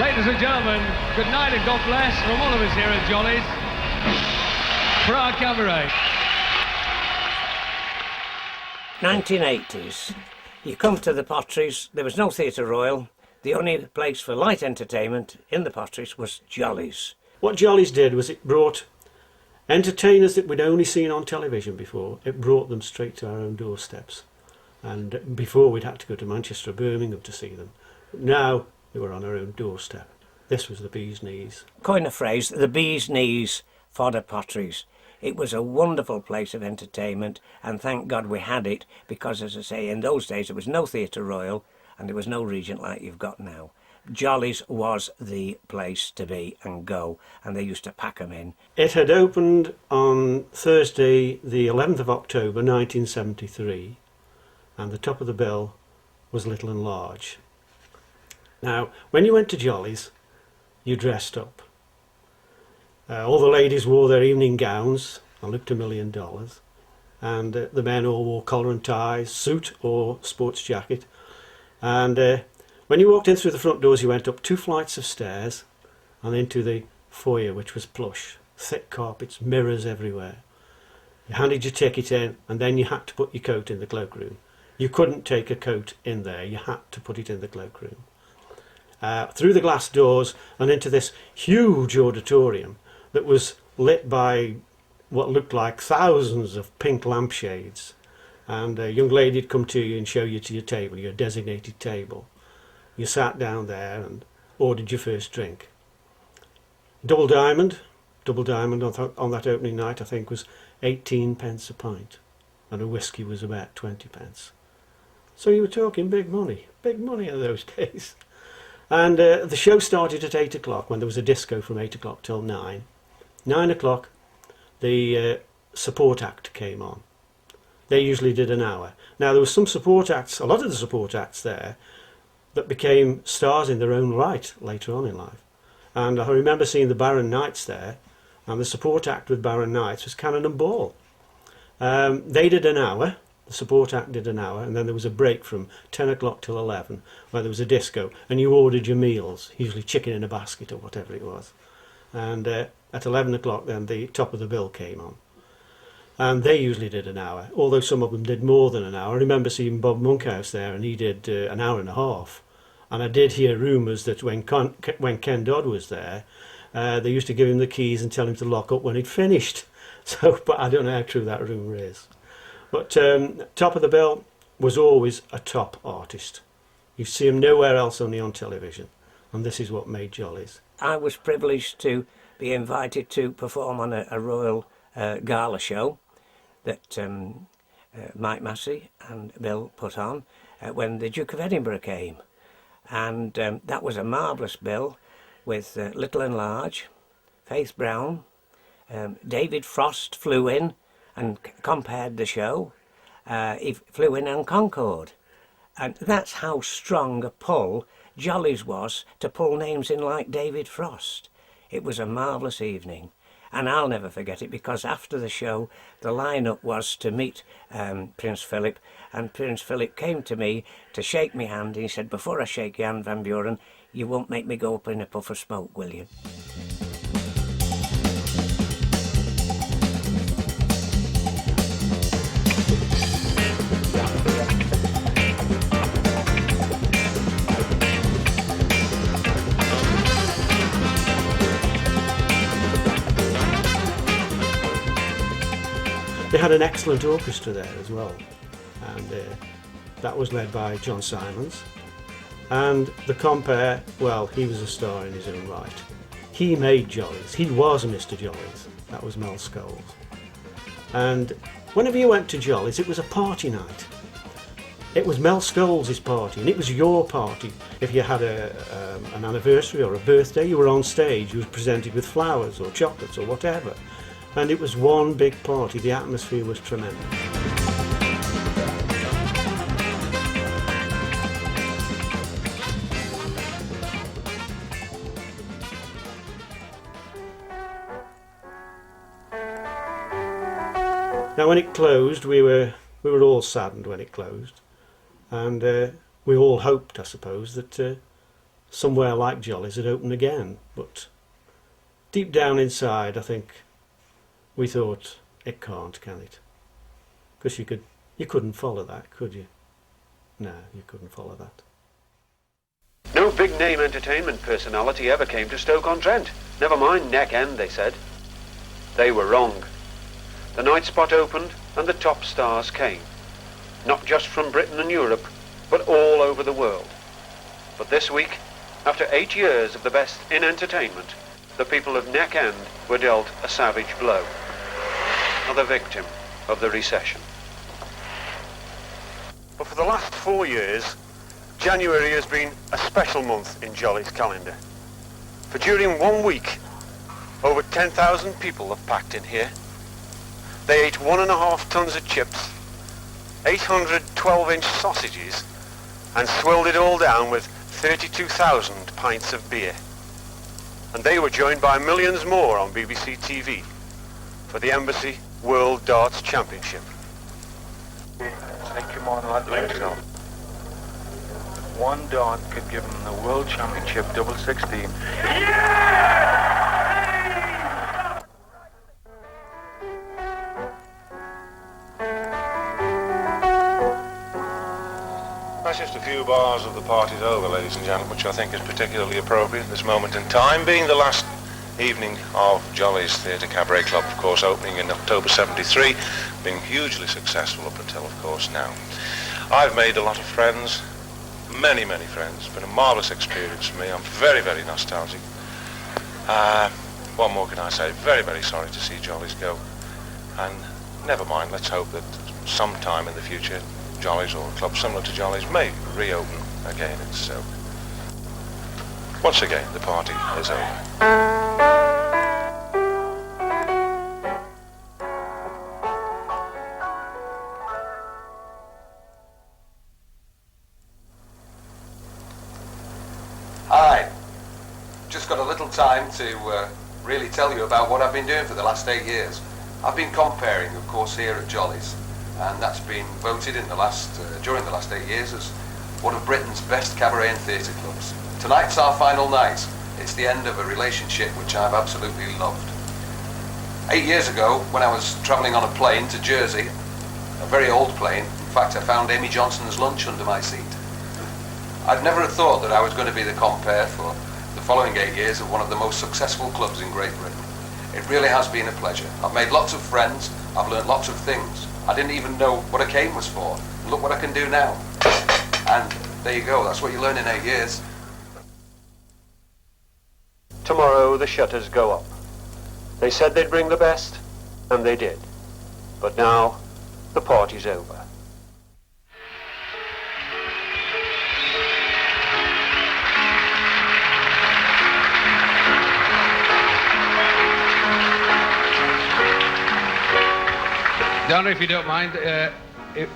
Ladies and gentlemen, good night and God bless from all of us here at Jolly's for our cabaret. 1980s. You come to the Potteries, there was no Theatre Royal. The only place for light entertainment in the Potteries was Jolly's. What Jolly's did was it brought entertainers that we'd only seen on television before. It brought them straight to our own doorsteps. And before we'd had to go to Manchester or Birmingham to see them. But now they were on our own doorstep. This was the bee's knees. Coin a phrase, the bee's knees for the Potteries. It was a wonderful place of entertainment, and thank God we had it, because, as I say, in those days there was no Theatre Royal and there was no Regent like you've got now. Jolly's was the place to be and go, and they used to pack them in. It had opened on Thursday the 11th of October 1973, and the top of the bill was Little and Large. Now, when you went to Jolly's, you dressed up. All the ladies wore their evening gowns and looked $1 million, and the men all wore collar and ties, suit or sports jacket. And when you walked in through the front doors, you went up 2 flights of stairs and into the foyer, which was plush, thick carpets, mirrors everywhere. You handed your ticket in, and then you had to put your coat in the cloakroom. You couldn't take a coat in there, you had to put it in the cloakroom. Through the glass doors and into this huge auditorium that was lit by what looked like thousands of pink lampshades. And a young lady would come to you and show you to your table, your designated table. You sat down there and ordered your first drink. Double Diamond on that opening night, I think, was 18 pence a pint, and a whiskey was about 20 pence. So you were talking big money in those days. And the show started at 8 o'clock, when there was a disco from 8 o'clock till 9. 9 o'clock, the support act came on. They usually did an hour. Now, there were some support acts, a lot of the support acts there, that became stars in their own right later on in life. And I remember seeing the Barron Knights there, and the support act with Barron Knights was Cannon and Ball. They did an hour, the support act did an hour, and then there was a break from 10 o'clock till 11, where there was a disco, and you ordered your meals, usually chicken in a basket or whatever it was. And at 11 o'clock then the top of the bill came on. And they usually did an hour, although some of them did more than an hour. I remember seeing Bob Monkhouse there, and he did an hour and a half. And I did hear rumours that when Ken Dodd was there, they used to give him the keys and tell him to lock up when he'd finished. So, but I don't know how true that rumour is. But top of the bill was always a top artist. You see him nowhere else, only on television. And this is what made Jolly's. I was privileged to be invited to perform on a Royal Gala show that Mike Massey and Bill put on when the Duke of Edinburgh came. And that was a marvellous bill with Little and Large, Faith Brown, David Frost flew in and compared the show. He flew in on Concorde. And that's how strong a pull Jolly's was to pull names in like David Frost. It was a marvellous evening. And I'll never forget it, because after the show, the line-up was to meet Prince Philip, and Prince Philip came to me to shake my hand, and he said, "Before I shake your hand, Van Buren, you won't make me go up in a puff of smoke, will you?" They had an excellent orchestra there as well, and that was led by John Simons. And the compere, well, he was a star in his own right. He made Jolly's. He was Mr. Jolly's. That was Mel Scholes. And whenever you went to Jolly's, it was a party night. It was Mel Scholes' party, and it was your party. If you had an anniversary or a birthday, you were on stage. You were presented with flowers or chocolates or whatever. And it was one big party. The atmosphere was tremendous. Now, when it closed, we were all saddened when it closed, and we all hoped, I suppose, that somewhere like Jolly's had opened again. But deep down inside, I think we thought, it can't, can it? Because you couldn't follow that, could you? No, you couldn't follow that. No big-name entertainment personality ever came to Stoke-on-Trent. Never mind Neck End, they said. They were wrong. The night spot opened and the top stars came. Not just from Britain and Europe, but all over the world. But this week, after 8 years of the best in entertainment, the people of Neck End were dealt a savage blow. Another victim of the recession. But for the last 4 years, January has been a special month in Jolly's calendar. For during 1 week, over 10,000 people have packed in here. They ate 1.5 tons of chips, 800 12-inch sausages, and swilled it all down with 32,000 pints of beer. And they were joined by millions more on BBC TV for the Embassy World Darts Championship. Thank you, Martin. I'd like to know. One dart could give him the World Championship double 16. That's just a few bars of the party's over, ladies and gentlemen, which I think is particularly appropriate at this moment in time, being the last evening of Jolly's Theatre Cabaret Club, of course, opening in October 73, being hugely successful up until, of course, now. I've made a lot of friends, many, many friends. It's been a marvellous experience for me. I'm very, very nostalgic. What more can I say? Very, very sorry to see Jolly's go. And never mind, let's hope that sometime in the future, Jolly's or a club similar to Jolly's may reopen again in Stoke. Once again, the party is over. Hi. Just got a little time to really tell you about what I've been doing for the last 8 years. I've been comparing, of course, here at Jolly's, and that's been voted in the during the last 8 years as one of Britain's best cabaret and theatre clubs. Tonight's our final night. It's the end of a relationship which I've absolutely loved. 8 years ago, when I was travelling on a plane to Jersey, a very old plane, in fact I found Amy Johnson's lunch under my seat. I'd never have thought that I was going to be the compere for the following 8 years of one of the most successful clubs in Great Britain. It really has been a pleasure. I've made lots of friends, I've learnt lots of things. I didn't even know what a cane was for. Look what I can do now. And there you go, that's what you learn in 8 years. Tomorrow the shutters go up. They said they'd bring the best, and they did. But now, the party's over. Donna, if you don't mind,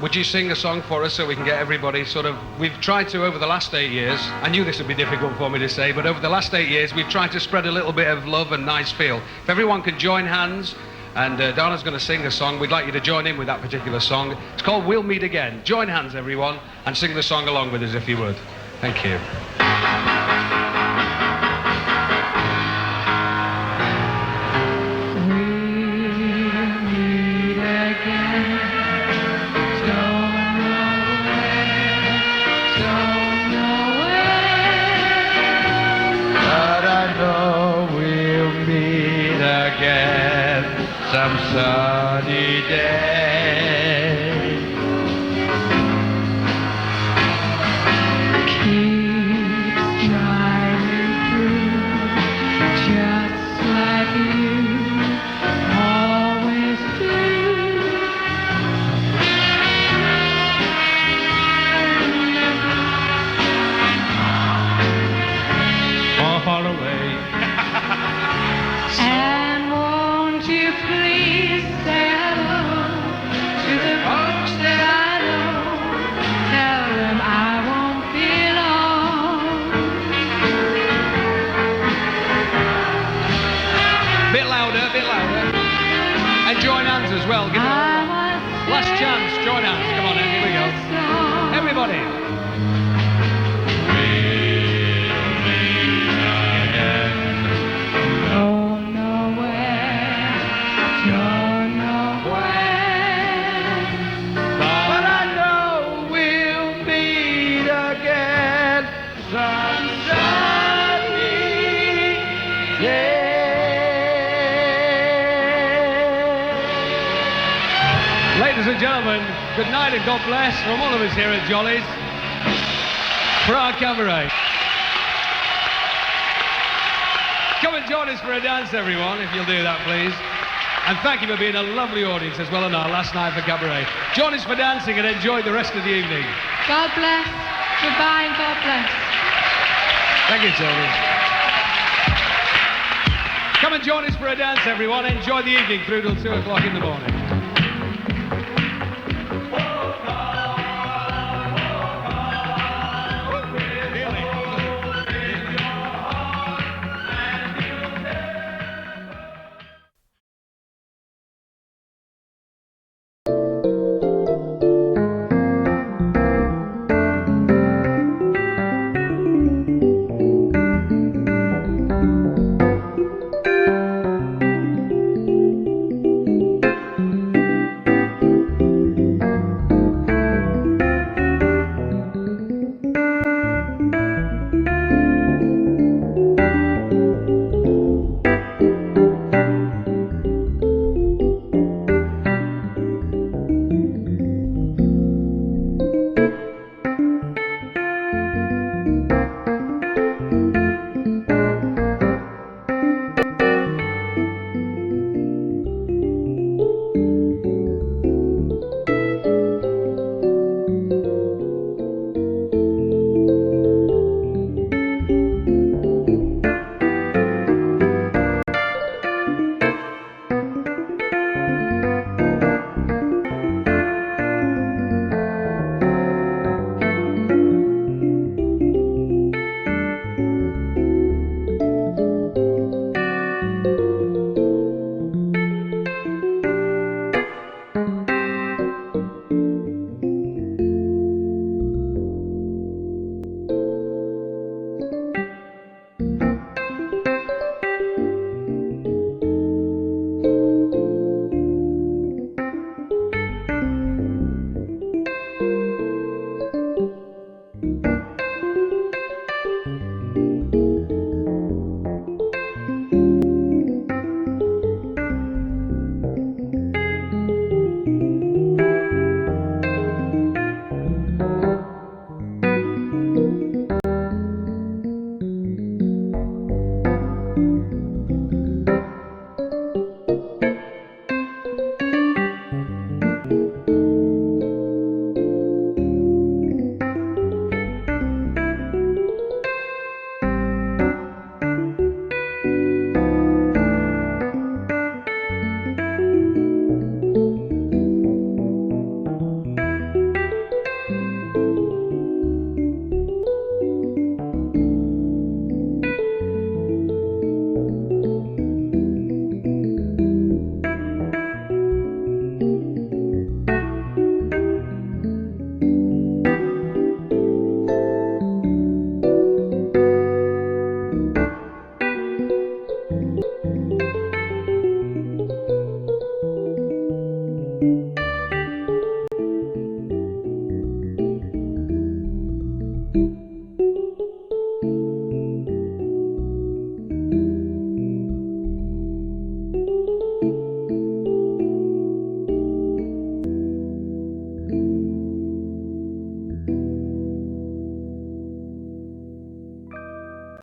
would you sing a song for us so we can get everybody sort of... We've tried to, over the last 8 years, I knew this would be difficult for me to say, but over the last 8 years, we've tried to spread a little bit of love and nice feel. If everyone can join hands, and Donna's going to sing a song, we'd like you to join in with that particular song. It's called We'll Meet Again. Join hands, everyone, and sing the song along with us, if you would. Thank you. Some sunny day. Keep driving through, just like you always do. Far away. And won't you please stay home? and gentlemen, good night and God bless from all of us here at Jolly's for our cabaret. Come and join us for a dance, everyone, if you'll do that, please. And thank you for being a lovely audience as well on our last night for cabaret. Join us for dancing and enjoy the rest of the evening. God bless. Goodbye and God bless. Thank you, Tony. Come and join us for a dance, everyone. Enjoy the evening through till 2 o'clock in the morning.